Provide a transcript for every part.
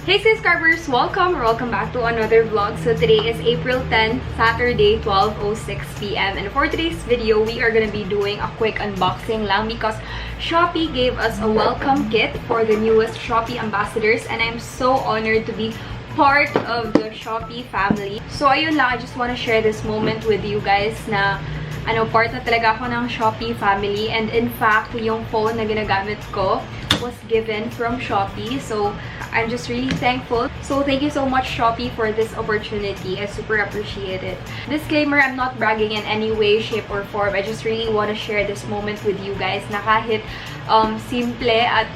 Hey subscribers! Welcome or welcome back to another vlog. So today is April 10, Saturday, 12:06 p.m. And for today's video, we are gonna be doing a quick unboxing lang because Shopee gave us a welcome kit for the newest Shoppee Ambassadors and I'm so honored to be part of the Shopee family. So ayun lang, I just wanna share this moment with you guys na part na talaga ako ng Shopee family, and in fact, yung phone na ginagamit ko was given from Shopee. So I'm just really thankful. So thank you so much Shopee for this opportunity. I super appreciate it. Disclaimer, I'm not bragging in any way, shape, or form. I just really want to share this moment with you guys na kahit simple at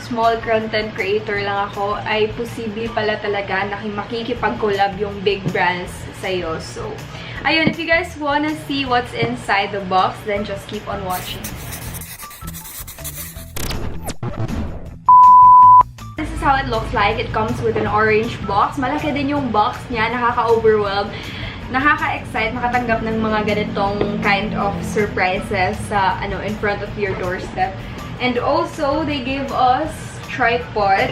small content creator lang ako, ay posible pala talaga na makikipag-collab yung big brands sa'yo. So, ayun, if you guys wanna see what's inside the box, then just keep on watching. This is how it looks like. It comes with an orange box. Malaki din yung box niya, nakaka-overwhelm. Nakaka-excite makatanggap ng mga ganitong kind of surprises sa in front of your doorstep. And also, they gave us tripod.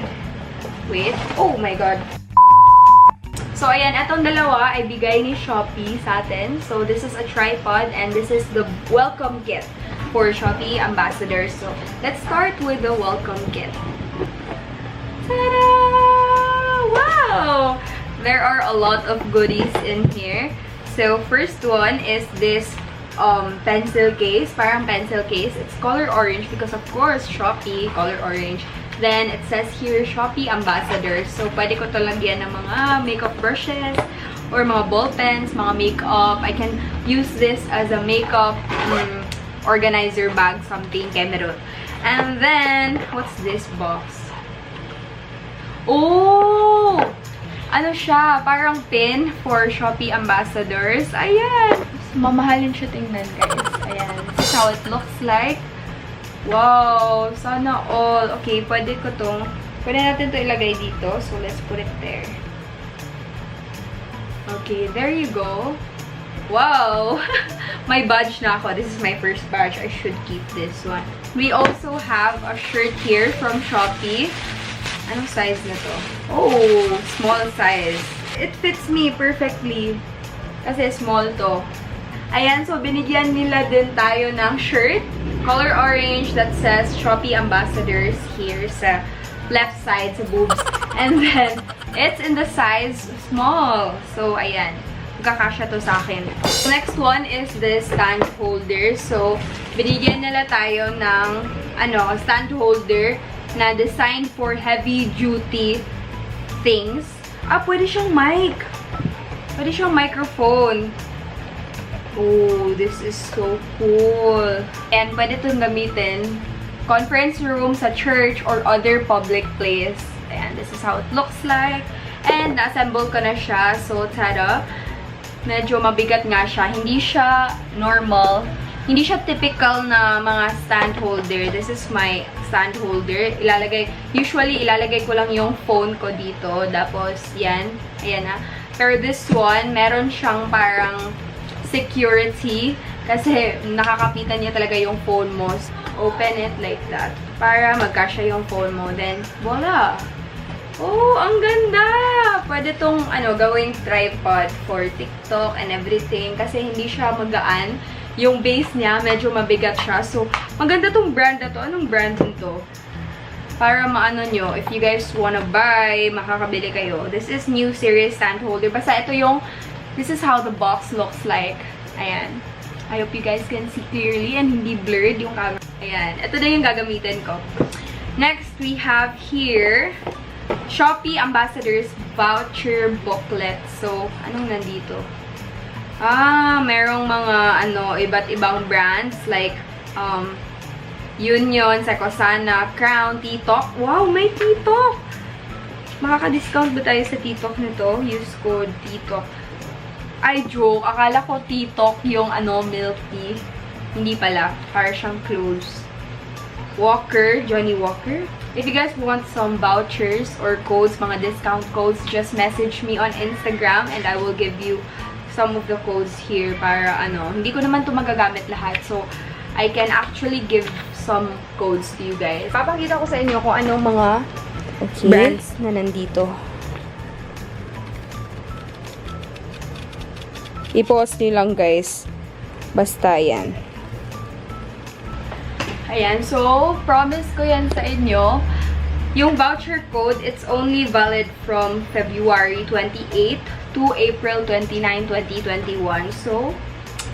Wait. Oh my god. So, ayan. Itong dalawa ay bigay ni Shopee sa atin. So, this is a tripod and this is the welcome kit for Shoppee Ambassador. So, let's start with the welcome kit. Ta-da! Wow! There are a lot of goodies in here. So, first one is this pencil case, parang pencil case. It's color orange because of course Shopee, color orange. Then it says here Shoppee Ambassador. So pwede ko to lagyan ng mga makeup brushes or mga ball pens, mga makeup. I can use this as a makeup organizer bag, something kay meron. And then what's this box? Oh! Ano siya? Parang pin for Shoppee Ambassadors. Ayan! Mamahalin siya tingnan, guys. Ayan. This is how it looks like. Wow! Sana all. Okay, pwede natin to ilagay dito. So, let's put it there. Okay, there you go. Wow! May badge na ako. This is my first badge. I should keep this one. We also have a shirt here from Shopee. Anong size na to? Oh! Small size. It fits me perfectly. Kasi small to. Ayan, so binigyan nila din tayo ng shirt. Color orange that says Shoppee Ambassadors here sa left side, sa boobs. And then, it's in the size small. So, ayan. Magkakasya to sa akin. The next one is this stand holder. So, binigyan nila tayo ng stand holder na designed for heavy-duty things. Pwede siyang mic. Pwede siyang microphone. Oh, this is so cool. And pwede itong gamitin conference room sa church or other public place. Ayan, this is how it looks like. And na-assemble ko na siya. So, tada. Medyo mabigat nga siya. Hindi siya normal. Hindi siya typical na mga stand holder. This is my stand holder. Usually, ilalagay ko lang yung phone ko dito. Tapos, yan. Ayan na. Pero this one, meron siyang parang security. Kasi nakakapitan niya talaga yung phone mo. Open it like that. Para magkasya yung phone mo. Then, voila! Oh, ang ganda! Pwede tong, gawing tripod for TikTok and everything. Kasi hindi siya magaan. Yung base niya, medyo mabigat siya. So, maganda tong brand na to. Anong brand to? Para maano nyo, if you guys wanna buy, makakabili kayo. This is new series stand holder. Basta ito yung, this is how the box looks like. Ayan. I hope you guys can see clearly and hindi blurred yung camera. Ayan. Ito na yung gagamitin ko. Next, we have here Shoppee Ambassadors voucher booklet. So, anong nandito? Merong mga iba't ibang brands like Union, Secosana, Crown, TikTok. Wow, may TikTok! Makaka-discount ba tayo sa TikTok nito? Use code TikTok. Ay, joke. Akala ko TikTok yung milk tea. Hindi pala. Para siyang clothes. Walker, Johnny Walker. If you guys want some vouchers or codes, mga discount codes, just message me on Instagram and I will give you some of the codes here para hindi ko naman ito magagamit lahat. So, I can actually give some codes to you guys. Papakita ko sa inyo kung anong mga brands na nandito. I-pause nyo lang guys. Basta yan. Ayan, so promise ko yan sa inyo. Yung voucher code, it's only valid from February 28 to April 29, 2021. So,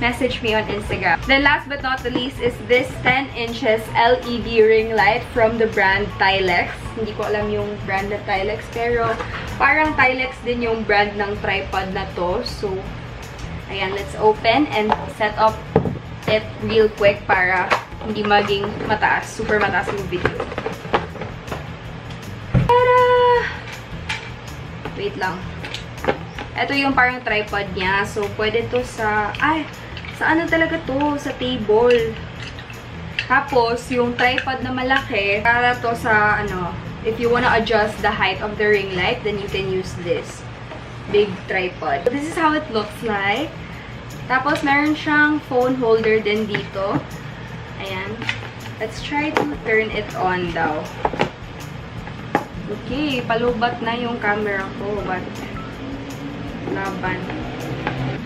message me on Instagram. Then last but not the least is this 10 inches LED ring light from the brand Tilex. Hindi ko alam yung brand na Tilex, pero parang Tilex din yung brand ng tripod na to. So, ayan, let's open and set up it real quick para hindi maging mataas, super mataas yung video. Tada! Wait lang. Ito yung parang tripod niya. So, pwede to sa... sa ano talaga to? Sa table. Tapos, yung tripod na malaki, para to sa, if you wanna adjust the height of the ring light, then you can use this big tripod. So, this is how it looks like. Tapos, meron siyang phone holder din dito. Ayan. Let's try to turn it on daw. Okay, palubat na yung camera ko. But, laban.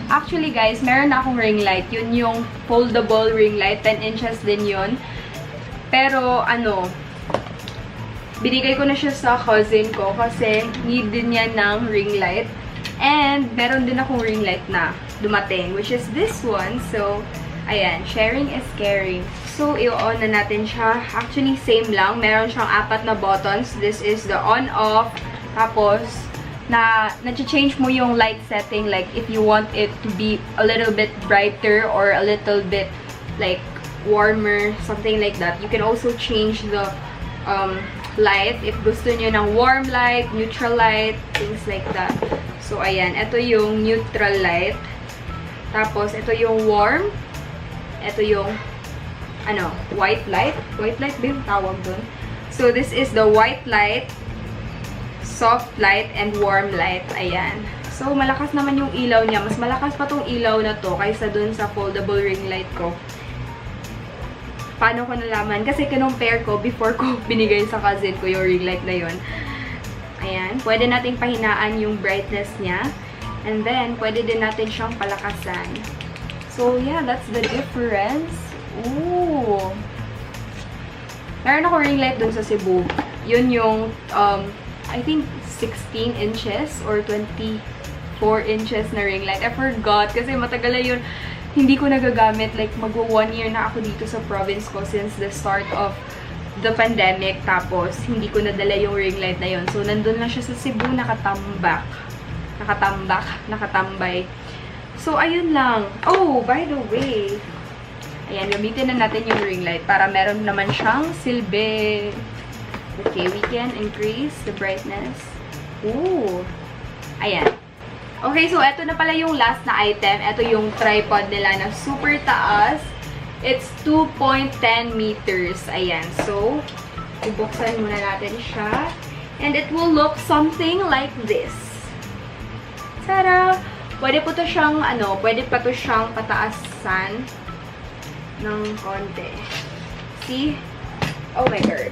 Actually, guys, meron na akong ring light. Yun yung foldable ring light. 10 inches din yun. Pero, binigay ko na siya sa cousin ko kasi need din niya ng ring light. And, meron din akong ring light na dumating, which is this one. So, ayan, sharing is caring. So, i-on na natin siya. Actually, same lang. Meron siyang 4 na buttons. This is the on-off. Tapos, na-change mo yung light setting. Like, if you want it to be a little bit brighter or a little bit, like, warmer, something like that. You can also change the light. If gusto nyo ng warm light, neutral light, things like that. So, ayan. Ito yung neutral light. Tapos, ito yung warm. Ito yung, white light. White light ba yung tawag dun? So, this is the white light, soft light, and warm light. Ayan. So, malakas naman yung ilaw niya. Mas malakas pa tong ilaw na to kaysa dun sa foldable ring light ko. Paano ko nalaman? Kasi kinumpare ko before ko binigay sa cousin ko yung ring light na yun. Ayan. Pwede nating pahinaan yung brightness niya. And then, pwede din natin siyang palakasan. So, yeah, that's the difference. Ooh! Meron ako ring light dun sa Cebu. Yun yung, I think, 16 inches or 24 inches na ring light. I forgot kasi matagal na yun. Hindi ko nagagamit. Like, mag-1 year na ako dito sa province ko since the start of the pandemic. Tapos, hindi ko nadala yung ring light na yun. So, nandun lang siya sa Cebu, nakatambay. So, ayun lang. Oh, by the way, ayan, gamitin na natin yung ring light para meron naman siyang silbi. Okay, we can increase the brightness. Ooh. Ayan. Okay, so ito na pala yung last na item. Ito yung tripod nila na super taas. It's 2.10 meters. Ayan. So, ibuksan muna natin siya. And it will look something like this. Tara! Pwede po to siyang, pwede pa to siyang pataasan ng konti. See? Oh my God.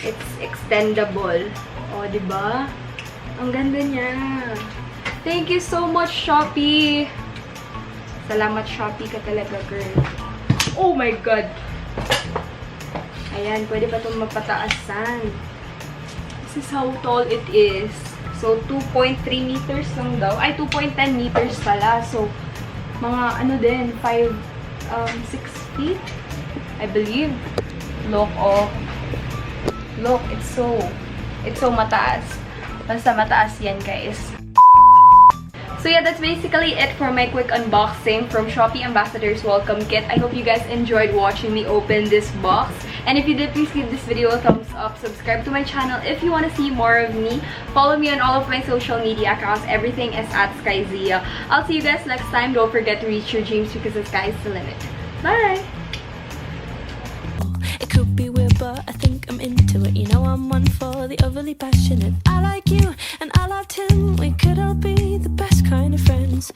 It's extendable. Oh, diba? Ang ganda niya. Thank you so much, Shoppee! Salamat, Shoppee ka talaga, girl. Oh my God! Ayan, pwede pa itong mapataasan. This is how tall it is. So, 2.3 meters lang daw. Ay, 2.10 meters pala. So, mga din, 6 feet, I believe. Look, oh. Look, it's so mataas. Basta mataas yan, guys. So yeah, that's basically it for my quick unboxing from Shoppee Ambassador's Welcome Kit. I hope you guys enjoyed watching me open this box. And if you did, please give this video a thumbs up. Subscribe to my channel if you want to see more of me. Follow me on all of my social media accounts. Everything is at SkyZia. I'll see you guys next time. Don't forget to reach your dreams because the sky is the limit. Bye! It could be weird, but I think I'm into it. You know I'm one for the overly passionate. I like you and I loved him. We could all be the best kind of friends.